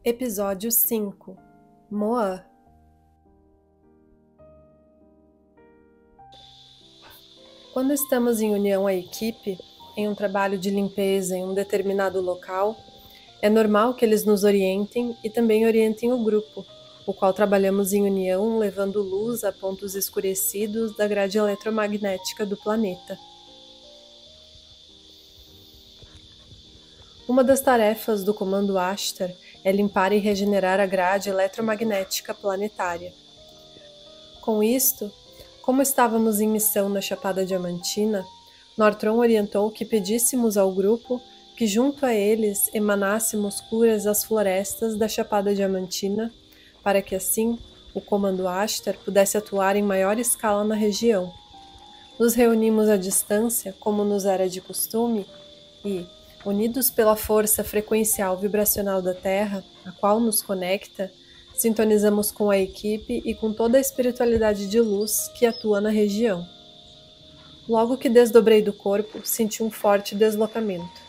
Episódio 5 Moã. Quando estamos em união à equipe, em um trabalho de limpeza em um determinado local, é normal que eles nos orientem e também orientem o grupo, o qual trabalhamos em união levando luz a pontos escurecidos da grade eletromagnética do planeta. Uma das tarefas do Comando Ashtar é limpar e regenerar a grade eletromagnética planetária. Com isto, como estávamos em missão na Chapada Diamantina, Nortron orientou que pedíssemos ao grupo que junto a eles emanássemos curas às florestas da Chapada Diamantina, para que assim o Comando Ashtar pudesse atuar em maior escala na região. Nos reunimos à distância, como nos era de costume, e, unidos pela força frequencial vibracional da Terra, a qual nos conecta, sintonizamos com a equipe e com toda a espiritualidade de luz que atua na região. Logo que desdobrei do corpo, senti um forte deslocamento.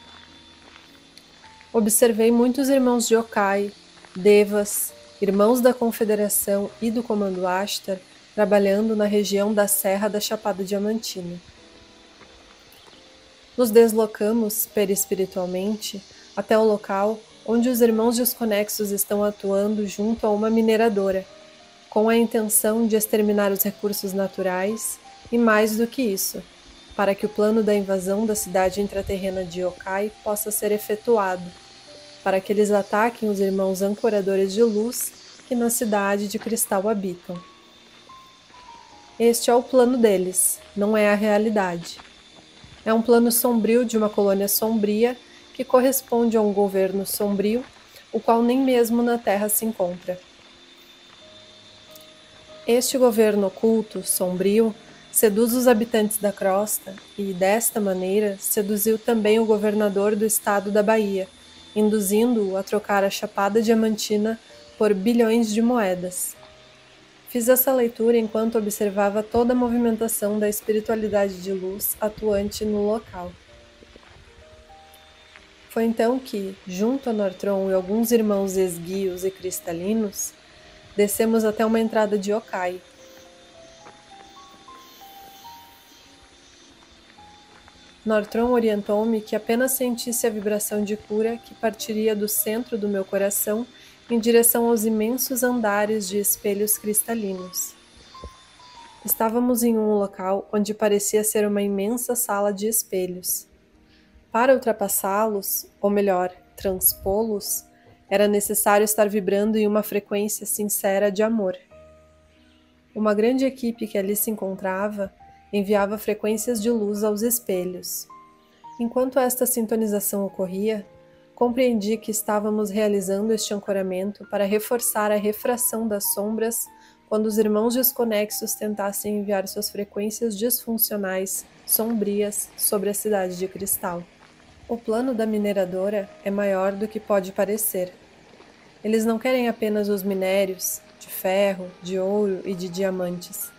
Observei muitos irmãos de Yokai, Devas, irmãos da Confederação e do Comando Ashtar trabalhando na região da Serra da Chapada Diamantina. Nos deslocamos, perispiritualmente, até o local onde os irmãos desconexos estão atuando junto a uma mineradora, com a intenção de exterminar os recursos naturais e, mais do que isso, para que o plano da invasão da cidade intraterrena de Yokai possa ser efetuado, para que eles ataquem os irmãos ancoradores de luz que na cidade de cristal habitam. Este é o plano deles, não é a realidade. É um plano sombrio de uma colônia sombria que corresponde a um governo sombrio, o qual nem mesmo na Terra se encontra. Este governo oculto, sombrio, seduz os habitantes da crosta e, desta maneira, seduziu também o governador do estado da Bahia, induzindo-o a trocar a Chapada Diamantina por bilhões de moedas. Fiz essa leitura enquanto observava toda a movimentação da espiritualidade de luz atuante no local. Foi então que, junto a Nortron e alguns irmãos esguios e cristalinos, descemos até uma entrada de Yokai. Nortron orientou-me que apenas sentisse a vibração de cura que partiria do centro do meu coração em direção aos imensos andares de espelhos cristalinos. Estávamos em um local onde parecia ser uma imensa sala de espelhos. Para ultrapassá-los, ou melhor, transpô-los, era necessário estar vibrando em uma frequência sincera de amor. Uma grande equipe que ali se encontrava enviava frequências de luz aos espelhos. Enquanto esta sintonização ocorria, compreendi que estávamos realizando este ancoramento para reforçar a refração das sombras quando os irmãos desconexos tentassem enviar suas frequências disfuncionais, sombrias, sobre a cidade de cristal. O plano da mineradora é maior do que pode parecer. Eles não querem apenas os minérios de ferro, de ouro e de diamantes.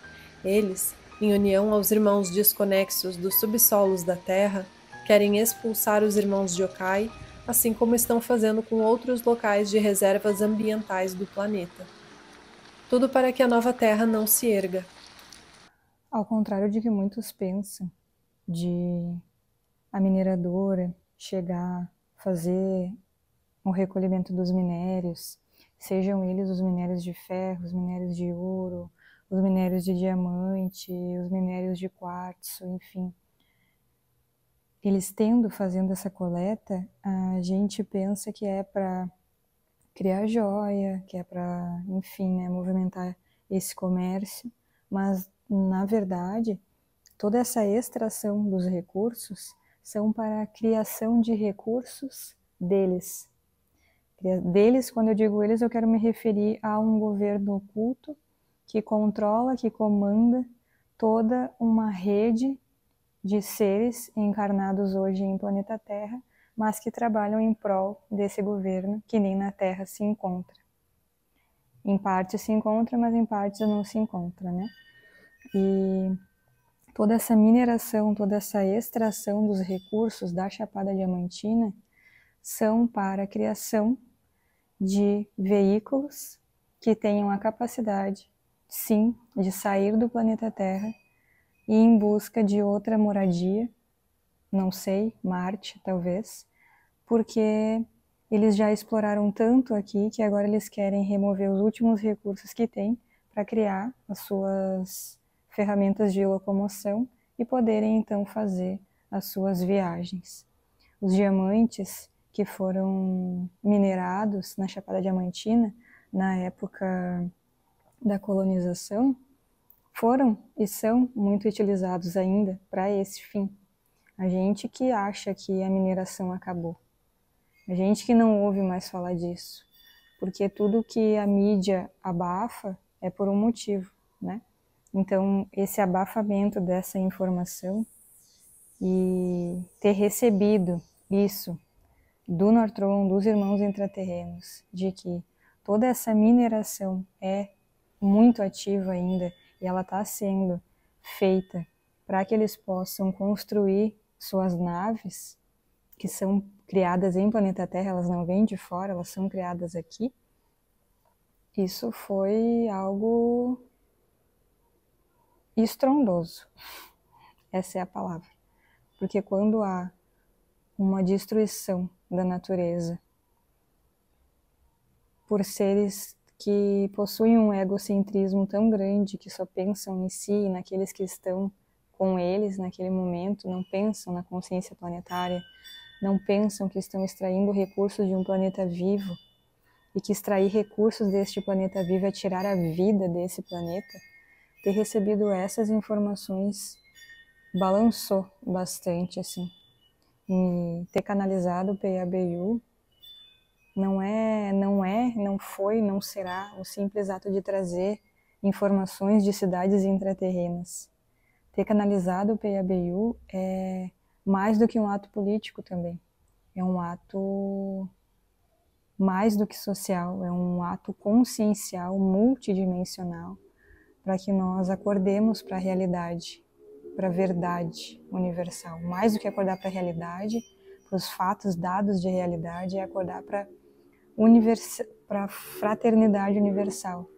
Eles, em união aos irmãos desconexos dos subsolos da Terra, querem expulsar os irmãos de Yokai, assim como estão fazendo com outros locais de reservas ambientais do planeta. Tudo para que a nova Terra não se erga. Ao contrário de que muitos pensam, de a mineradora chegar, fazer o recolhimento dos minérios, sejam eles os minérios de ferro, os minérios de ouro, os minérios de diamante, os minérios de quartzo, enfim. Eles fazendo essa coleta, a gente pensa que é para criar joia, que é para, enfim, né, movimentar esse comércio, mas, na verdade, toda essa extração dos recursos são para a criação de recursos deles. Deles, quando eu digo eles, eu quero me referir a um governo oculto que controla, que comanda toda uma rede de seres encarnados hoje em planeta Terra, mas que trabalham em prol desse governo que nem na Terra se encontra. Em parte se encontra, mas em partes não se encontra, né? E toda essa mineração, toda essa extração dos recursos da Chapada Diamantina são para a criação de veículos que tenham a capacidade, sim, de sair do planeta Terra e ir em busca de outra moradia, não sei, Marte talvez, porque eles já exploraram tanto aqui que agora eles querem remover os últimos recursos que têm para criar as suas ferramentas de locomoção e poderem então fazer as suas viagens. Os diamantes que foram minerados na Chapada Diamantina na época da colonização foram e são muito utilizados ainda para esse fim. A gente que acha que a mineração acabou. A gente que não ouve mais falar disso. Porque tudo que a mídia abafa é por um motivo, né? Então, esse abafamento dessa informação e ter recebido isso do Nortron, dos irmãos intraterrenos, de que toda essa mineração é muito ativa ainda e ela está sendo feita para que eles possam construir suas naves, que são criadas em planeta Terra, elas não vêm de fora, elas são criadas aqui. Isso foi algo estrondoso, essa é a palavra. Porque quando há uma destruição da natureza por seres que possuem um egocentrismo tão grande, que só pensam em si e naqueles que estão com eles naquele momento, não pensam na consciência planetária, não pensam que estão extraindo recursos de um planeta vivo e que extrair recursos deste planeta vivo é tirar a vida desse planeta. Ter recebido essas informações balançou bastante, assim. E ter canalizado o PABU não foi, não será o simples ato de trazer informações de cidades intraterrenas. Ter canalizado o PABU é mais do que um ato político também. É um ato mais do que social, é um ato consciencial, multidimensional, para que nós acordemos para a realidade, para a verdade universal. Mais do que acordar para a realidade, para os fatos dados de realidade, é acordar para a fraternidade universal,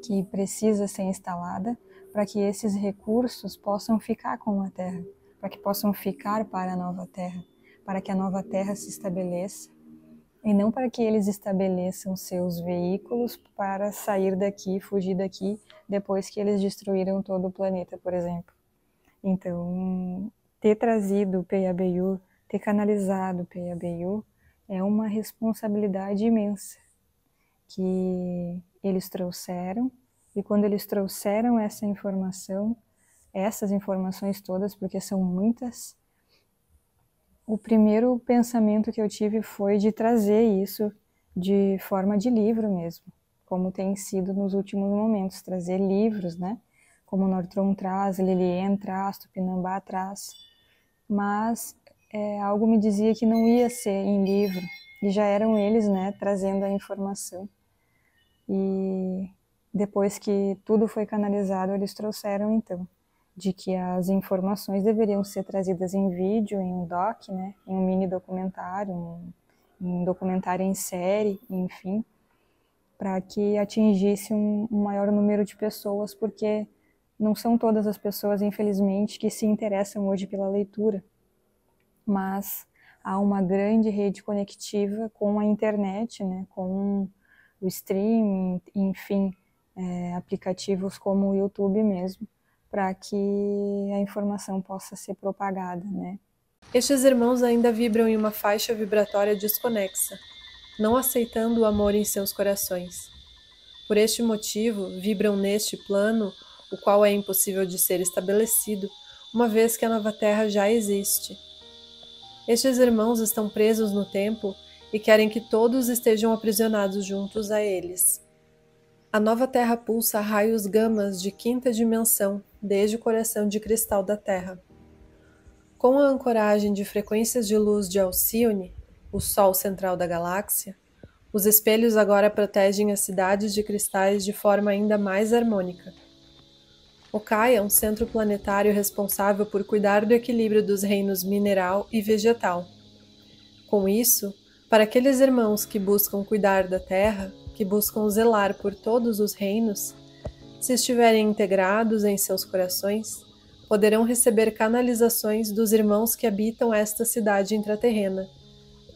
que precisa ser instalada para que esses recursos possam ficar com a Terra, para que possam ficar para a nova Terra, para que a nova Terra se estabeleça, e não para que eles estabeleçam seus veículos para sair daqui, fugir daqui, depois que eles destruíram todo o planeta, por exemplo. Então, ter trazido o PABU, ter canalizado o PABU, é uma responsabilidade imensa que eles trouxeram, e quando eles trouxeram essa informação, essas informações todas, porque são muitas, o primeiro pensamento que eu tive foi de trazer isso de forma de livro mesmo, como tem sido nos últimos momentos, trazer livros, né? Como o Nortron traz, Lilien traz, Tupinambá traz, mas algo me dizia que não ia ser em livro, e já eram eles, né, trazendo a informação. E depois que tudo foi canalizado, eles trouxeram então de que as informações deveriam ser trazidas em vídeo, em um doc, né, em um mini documentário, um documentário em série, enfim, para que atingisse um maior número de pessoas, porque não são todas as pessoas, infelizmente, que se interessam hoje pela leitura, mas há uma grande rede conectiva com a internet, né, com o streaming, enfim, aplicativos como o YouTube mesmo, para que a informação possa ser propagada, né? Estes irmãos ainda vibram em uma faixa vibratória desconexa, não aceitando o amor em seus corações. Por este motivo, vibram neste plano, o qual é impossível de ser estabelecido, uma vez que a nova Terra já existe. Estes irmãos estão presos no tempo e querem que todos estejam aprisionados juntos a eles. A nova Terra pulsa raios gamas de quinta dimensão, desde o coração de cristal da Terra. Com a ancoragem de frequências de luz de Alcione, o Sol central da galáxia, os espelhos agora protegem as cidades de cristais de forma ainda mais harmônica. O Kai é um centro planetário responsável por cuidar do equilíbrio dos reinos mineral e vegetal. Com isso, Para aqueles irmãos que buscam cuidar da terra, que buscam zelar por todos os reinos, se estiverem integrados em seus corações, poderão receber canalizações dos irmãos que habitam esta cidade intraterrena,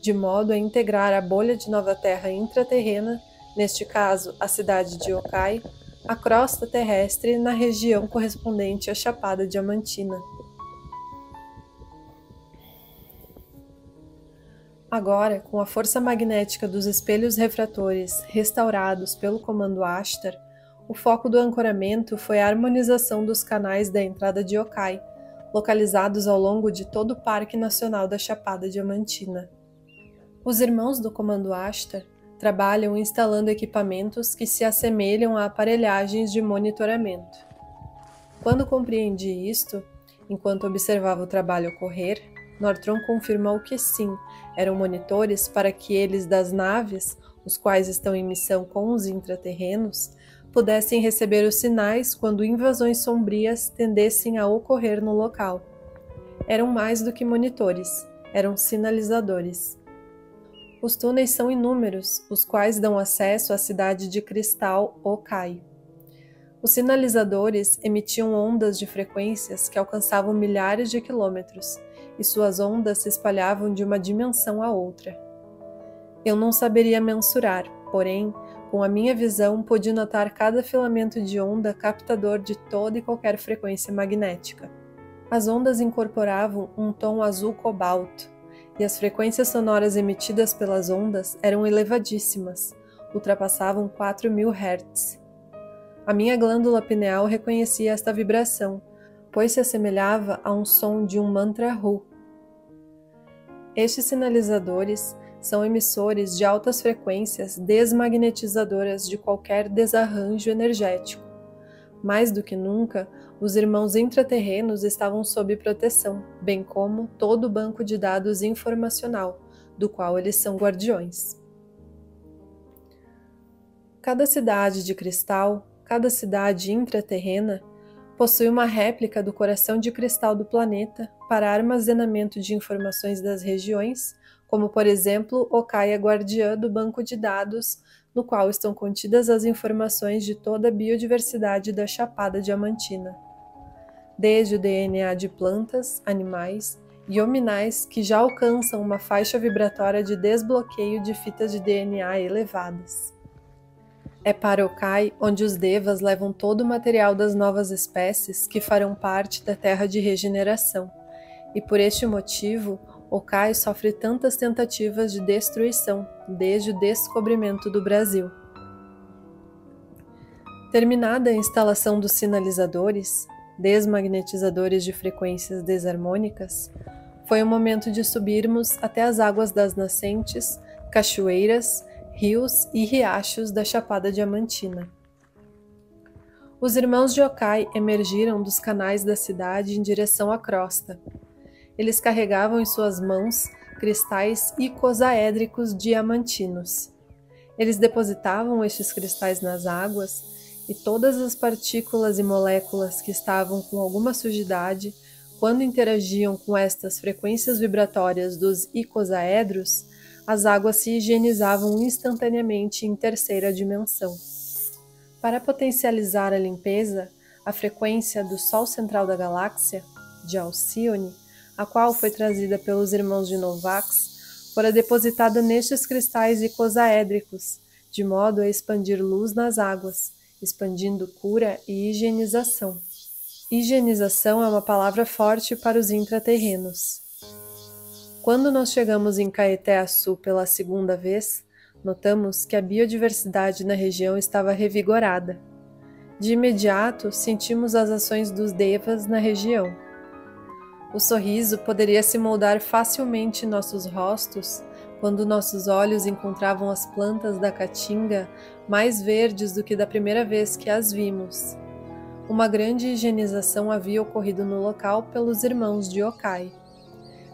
de modo a integrar a bolha de nova terra intraterrena, neste caso a cidade de Yokai, à crosta terrestre na região correspondente à Chapada Diamantina. Agora, com a força magnética dos espelhos refratores restaurados pelo comando Ashtar, o foco do ancoramento foi a harmonização dos canais da entrada de Yokai, localizados ao longo de todo o Parque Nacional da Chapada Diamantina. Os irmãos do comando Ashtar trabalham instalando equipamentos que se assemelham a aparelhagens de monitoramento. Quando compreendi isto, enquanto observava o trabalho ocorrer, Nortron confirmou que sim, eram monitores para que eles das naves, os quais estão em missão com os intraterrenos, pudessem receber os sinais quando invasões sombrias tendessem a ocorrer no local. Eram mais do que monitores, eram sinalizadores. Os túneis são inúmeros, os quais dão acesso à cidade de cristal Yokai. Os sinalizadores emitiam ondas de frequências que alcançavam milhares de quilômetros, e suas ondas se espalhavam de uma dimensão a outra. Eu não saberia mensurar, porém, com a minha visão pude notar cada filamento de onda captador de toda e qualquer frequência magnética. As ondas incorporavam um tom azul cobalto, e as frequências sonoras emitidas pelas ondas eram elevadíssimas, ultrapassavam 4.000 Hz. A minha glândula pineal reconhecia esta vibração, pois se assemelhava a um som de um mantra Hu. Estes sinalizadores são emissores de altas frequências desmagnetizadoras de qualquer desarranjo energético. Mais do que nunca, os irmãos intraterrenos estavam sob proteção, bem como todo o banco de dados informacional, do qual eles são guardiões. Cada cidade de cristal, cada cidade intraterrena, possui uma réplica do coração de cristal do planeta para armazenamento de informações das regiões, como por exemplo Yokai é guardiã do banco de dados, no qual estão contidas as informações de toda a biodiversidade da Chapada Diamantina, desde o DNA de plantas, animais e hominais que já alcançam uma faixa vibratória de desbloqueio de fitas de DNA elevadas. É para Yokai onde os devas levam todo o material das novas espécies que farão parte da Terra de Regeneração, e por este motivo, Yokai sofre tantas tentativas de destruição desde o descobrimento do Brasil. Terminada a instalação dos sinalizadores, desmagnetizadores de frequências desarmônicas, foi o momento de subirmos até as águas das nascentes, cachoeiras, rios e riachos da Chapada Diamantina. Os irmãos de Yokai emergiram dos canais da cidade em direção à crosta. Eles carregavam em suas mãos cristais icosaédricos diamantinos. Eles depositavam estes cristais nas águas e todas as partículas e moléculas que estavam com alguma sujidade, quando interagiam com estas frequências vibratórias dos icosaedros, as águas se higienizavam instantaneamente em terceira dimensão. Para potencializar a limpeza, a frequência do Sol central da galáxia, de Alcione, a qual foi trazida pelos irmãos de Novax, fora depositada nestes cristais icosaédricos, de modo a expandir luz nas águas, expandindo cura e higienização. Higienização é uma palavra forte para os intraterrenos. Quando nós chegamos em Caeté-Açu pela segunda vez, notamos que a biodiversidade na região estava revigorada. De imediato, sentimos as ações dos devas na região. O sorriso poderia se moldar facilmente em nossos rostos quando nossos olhos encontravam as plantas da caatinga mais verdes do que da primeira vez que as vimos. Uma grande higienização havia ocorrido no local pelos irmãos de Yokai.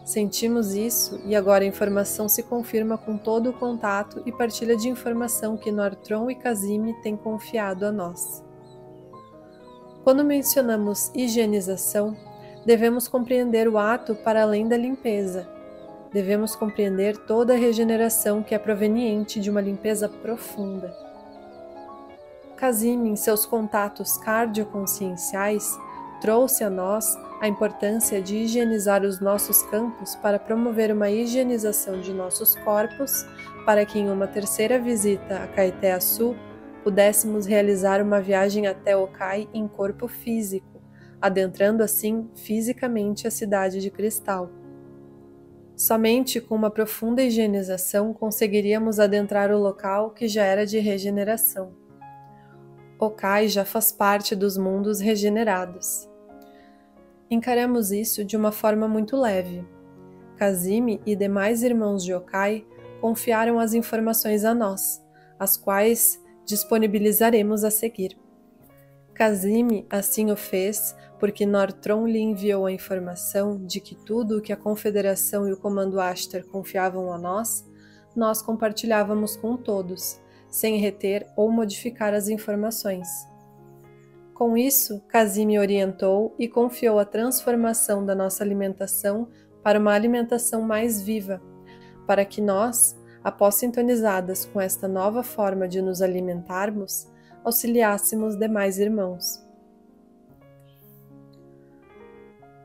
Sentimos isso e agora a informação se confirma com todo o contato e partilha de informação que Nortron e Kazimi têm confiado a nós. Quando mencionamos higienização, devemos compreender o ato para além da limpeza. devemos compreender toda a regeneração que é proveniente de uma limpeza profunda. Kazim, em seus contatos cardioconscienciais, trouxe a nós a importância de higienizar os nossos campos para promover uma higienização de nossos corpos, para que em uma terceira visita a Caeté-Açu pudéssemos realizar uma viagem até Okai em corpo físico, adentrando assim fisicamente a cidade de cristal. Somente com uma profunda higienização conseguiríamos adentrar o local que já era de regeneração. Okai já faz parte dos mundos regenerados. Encaramos isso de uma forma muito leve. Kazim e demais irmãos de Okai confiaram as informações a nós, as quais disponibilizaremos a seguir. Kazim assim o fez porque Nortron lhe enviou a informação de que tudo o que a Confederação e o Comando Ashtar confiavam a nós compartilhávamos com todos, sem reter ou modificar as informações. Com isso, Kazim orientou e confiou a transformação da nossa alimentação para uma alimentação mais viva, para que nós, após sintonizadas com esta nova forma de nos alimentarmos, auxiliássemos demais irmãos.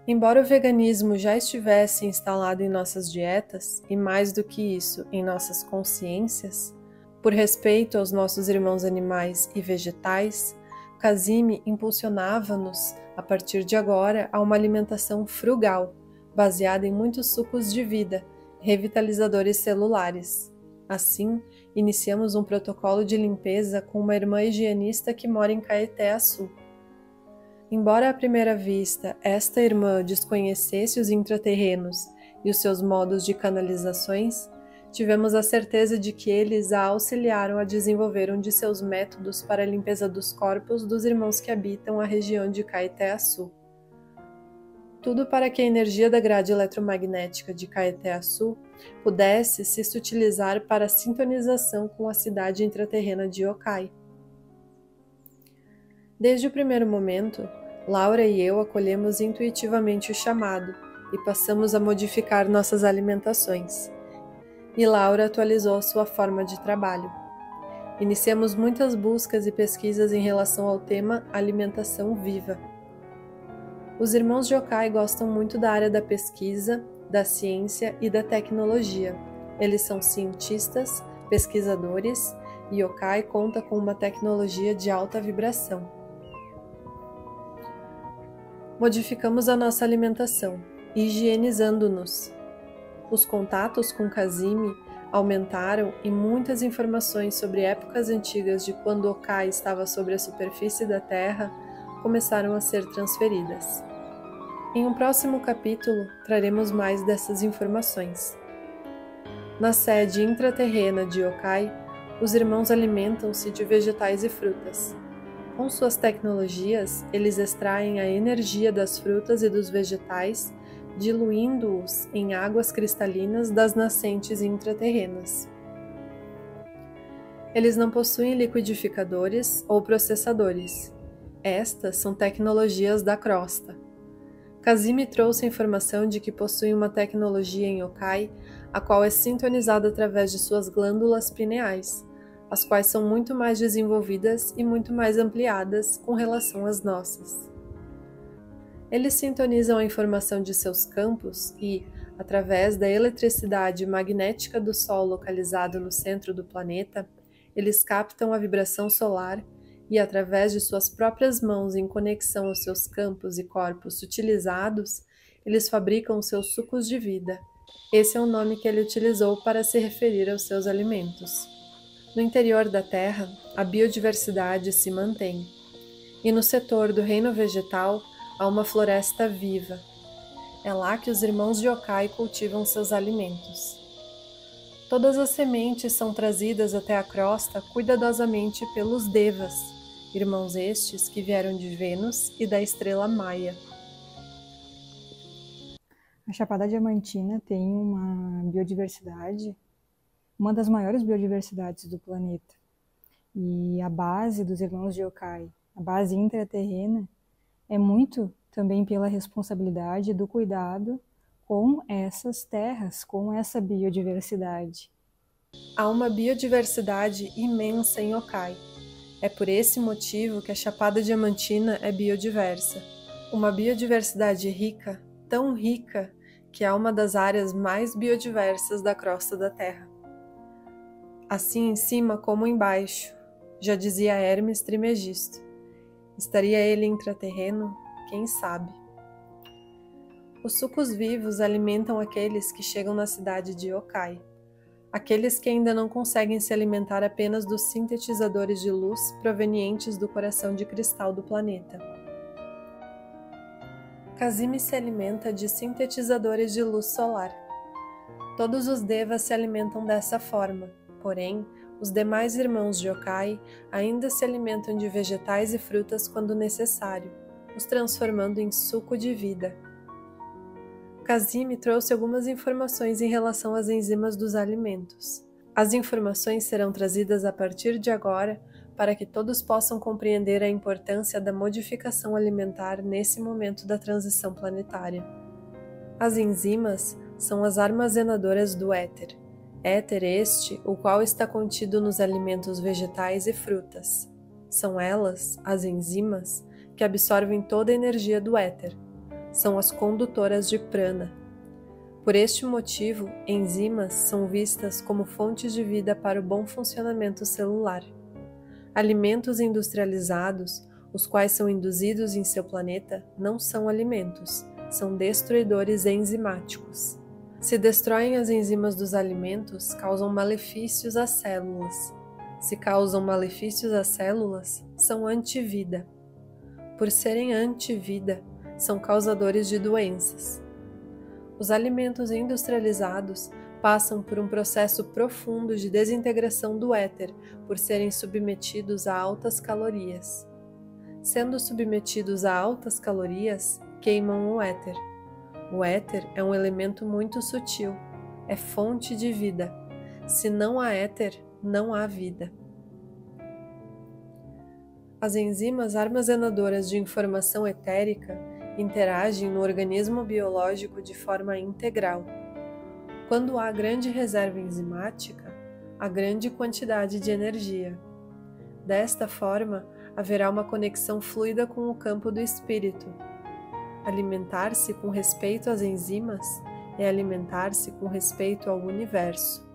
Embora o veganismo já estivesse instalado em nossas dietas, e mais do que isso, em nossas consciências, por respeito aos nossos irmãos animais e vegetais, Kazim impulsionava-nos, a partir de agora, a uma alimentação frugal, baseada em muitos sucos de vida, revitalizadores celulares. Assim, iniciamos um protocolo de limpeza com uma irmã higienista que mora em Caeté-Açu. Embora à primeira vista esta irmã desconhecesse os intraterrenos e os seus modos de canalizações, tivemos a certeza de que eles a auxiliaram a desenvolver um de seus métodos para a limpeza dos corpos dos irmãos que habitam a região de Caeté-Açu. Tudo para que a energia da grade eletromagnética de Caeté-Açu pudesse se utilizar para a sintonização com a cidade intraterrena de Okai. Desde o primeiro momento, Laura e eu acolhemos intuitivamente o chamado e passamos a modificar nossas alimentações. E Laura atualizou sua forma de trabalho. Iniciamos muitas buscas e pesquisas em relação ao tema alimentação viva. Os irmãos de Okai gostam muito da área da pesquisa, da ciência e da tecnologia. Eles são cientistas, pesquisadores, e Okai conta com uma tecnologia de alta vibração. Modificamos a nossa alimentação, higienizando-nos. Os contatos com Kazim aumentaram e muitas informações sobre épocas antigas de quando Okai estava sobre a superfície da Terra começaram a ser transferidas. Em um próximo capítulo, traremos mais dessas informações. Na sede intraterrena de Okai, os irmãos alimentam-se de vegetais e frutas. Com suas tecnologias, eles extraem a energia das frutas e dos vegetais, diluindo-os em águas cristalinas das nascentes intraterrenas. Eles não possuem liquidificadores ou processadores. Estas são tecnologias da crosta. Kazim trouxe a informação de que possui uma tecnologia em Okai, a qual é sintonizada através de suas glândulas pineais, as quais são muito mais desenvolvidas e muito mais ampliadas com relação às nossas. Eles sintonizam a informação de seus campos e, através da eletricidade magnética do Sol localizado no centro do planeta, eles captam a vibração solar e, através de suas próprias mãos em conexão aos seus campos e corpos utilizados, eles fabricam seus sucos de vida. Esse é o nome que ele utilizou para se referir aos seus alimentos. No interior da Terra, a biodiversidade se mantém, e no setor do reino vegetal, há uma floresta viva. É lá que os irmãos de Okai cultivam seus alimentos. Todas as sementes são trazidas até a crosta cuidadosamente pelos Devas, irmãos estes que vieram de Vênus e da estrela Maia. A Chapada Diamantina tem uma biodiversidade, uma das maiores biodiversidades do planeta. E a base dos irmãos de Okai, a base intraterrena, é muito também pela responsabilidade do cuidado com essas terras, com essa biodiversidade. Há uma biodiversidade imensa em Yokai. É por esse motivo que a Chapada Diamantina é biodiversa. Uma biodiversidade rica, tão rica, que é uma das áreas mais biodiversas da crosta da Terra. Assim em cima como embaixo, já dizia Hermes Trismegisto. Estaria ele intraterreno? Quem sabe? Os sucos vivos alimentam aqueles que chegam na cidade de Yokai. Aqueles que ainda não conseguem se alimentar apenas dos sintetizadores de luz provenientes do coração de cristal do planeta. Kazimi se alimenta de sintetizadores de luz solar. Todos os devas se alimentam dessa forma, porém, os demais irmãos de Yokai ainda se alimentam de vegetais e frutas quando necessário, os transformando em suco de vida. Kazimi trouxe algumas informações em relação às enzimas dos alimentos. As informações serão trazidas a partir de agora para que todos possam compreender a importância da modificação alimentar nesse momento da transição planetária. As enzimas são as armazenadoras do éter. Éter este, o qual está contido nos alimentos vegetais e frutas. São elas, as enzimas, que absorvem toda a energia do éter. São as condutoras de prana. Por este motivo, enzimas são vistas como fontes de vida para o bom funcionamento celular. Alimentos industrializados, os quais são induzidos em seu planeta, não são alimentos, são destruidores enzimáticos. Se destroem as enzimas dos alimentos, causam malefícios às células. Se causam malefícios às células, são antivida. Por serem antivida, são causadores de doenças. Os alimentos industrializados passam por um processo profundo de desintegração do éter por serem submetidos a altas calorias. Sendo submetidos a altas calorias, queimam o éter. O éter é um elemento muito sutil, é fonte de vida. Se não há éter, não há vida. As enzimas armazenadoras de informação etérica interagem no organismo biológico de forma integral. Quando há grande reserva enzimática, há grande quantidade de energia. Desta forma, haverá uma conexão fluida com o campo do espírito. Alimentar-se com respeito às enzimas é alimentar-se com respeito ao universo.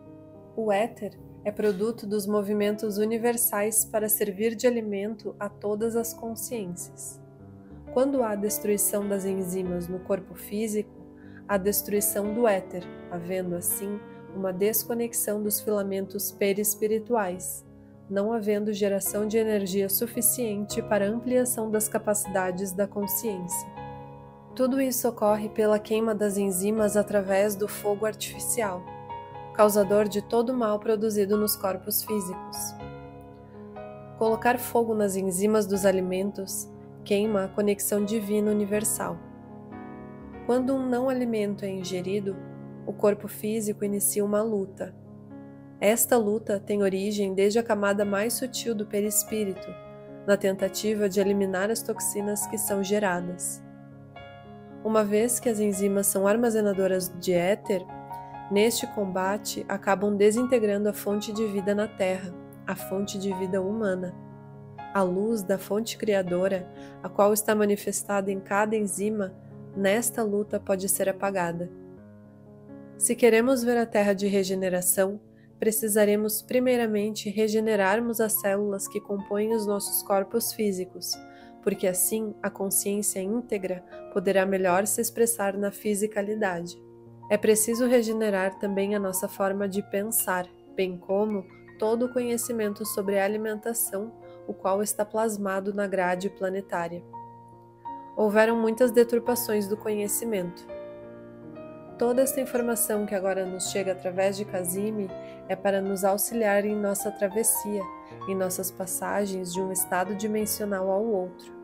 O éter é produto dos movimentos universais para servir de alimento a todas as consciências. Quando há destruição das enzimas no corpo físico, há destruição do éter, havendo assim uma desconexão dos filamentos perispirituais, não havendo geração de energia suficiente para ampliação das capacidades da consciência. Tudo isso ocorre pela queima das enzimas através do fogo artificial, causador de todo o mal produzido nos corpos físicos. Colocar fogo nas enzimas dos alimentos queima a conexão divina universal. Quando um não-alimento é ingerido, o corpo físico inicia uma luta. Esta luta tem origem desde a camada mais sutil do perispírito, na tentativa de eliminar as toxinas que são geradas. Uma vez que as enzimas são armazenadoras de éter, neste combate acabam desintegrando a fonte de vida na Terra, a fonte de vida humana. A luz da fonte criadora, a qual está manifestada em cada enzima, nesta luta pode ser apagada. Se queremos ver a Terra de regeneração, precisaremos primeiramente regenerarmos as células que compõem os nossos corpos físicos, porque assim a consciência íntegra poderá melhor se expressar na fisicalidade. É preciso regenerar também a nossa forma de pensar, bem como todo o conhecimento sobre a alimentação, o qual está plasmado na grade planetária. Houveram muitas deturpações do conhecimento. Toda esta informação que agora nos chega através de Kazimi é para nos auxiliar em nossa travessia, em nossas passagens de um estado dimensional ao outro.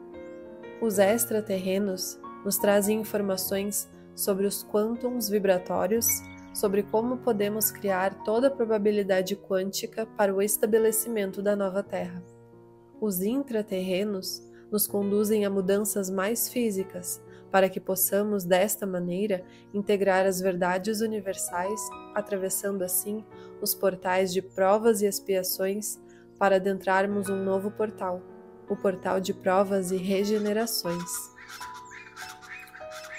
Os extraterrenos nos trazem informações sobre os quântons vibratórios, sobre como podemos criar toda a probabilidade quântica para o estabelecimento da nova Terra. Os intraterrenos nos conduzem a mudanças mais físicas, para que possamos, desta maneira, integrar as verdades universais, atravessando assim os portais de provas e expiações, para adentrarmos um novo portal, o portal de provas e regenerações.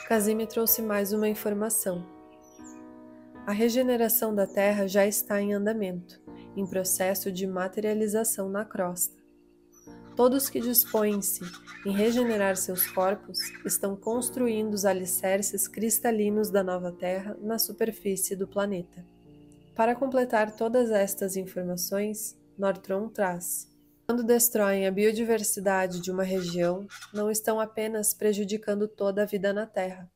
Kazemi trouxe mais uma informação. A regeneração da Terra já está em andamento, em processo de materialização na crosta. Todos que dispõem-se em regenerar seus corpos estão construindo os alicerces cristalinos da nova Terra na superfície do planeta. Para completar todas estas informações, Nortron traz: quando destroem a biodiversidade de uma região, não estão apenas prejudicando toda a vida na Terra,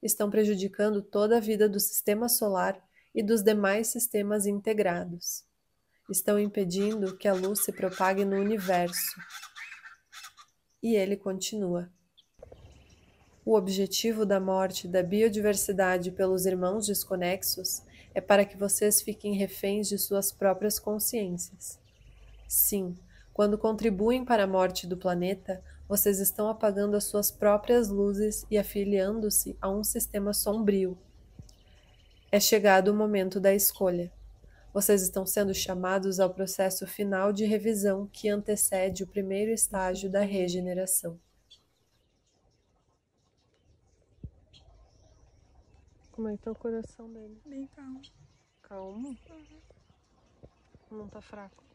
estão prejudicando toda a vida do sistema solar e dos demais sistemas integrados. Estão impedindo que a luz se propague no universo. E ele continua: o objetivo da morte da biodiversidade pelos irmãos desconexos é para que vocês fiquem reféns de suas próprias consciências. Sim, quando contribuem para a morte do planeta, vocês estão apagando as suas próprias luzes e afiliando-se a um sistema sombrio. É chegado o momento da escolha. Vocês estão sendo chamados ao processo final de revisão que antecede o primeiro estágio da regeneração. Como é que tá o coração dele? Bem calmo. Calmo? Não tá fraco.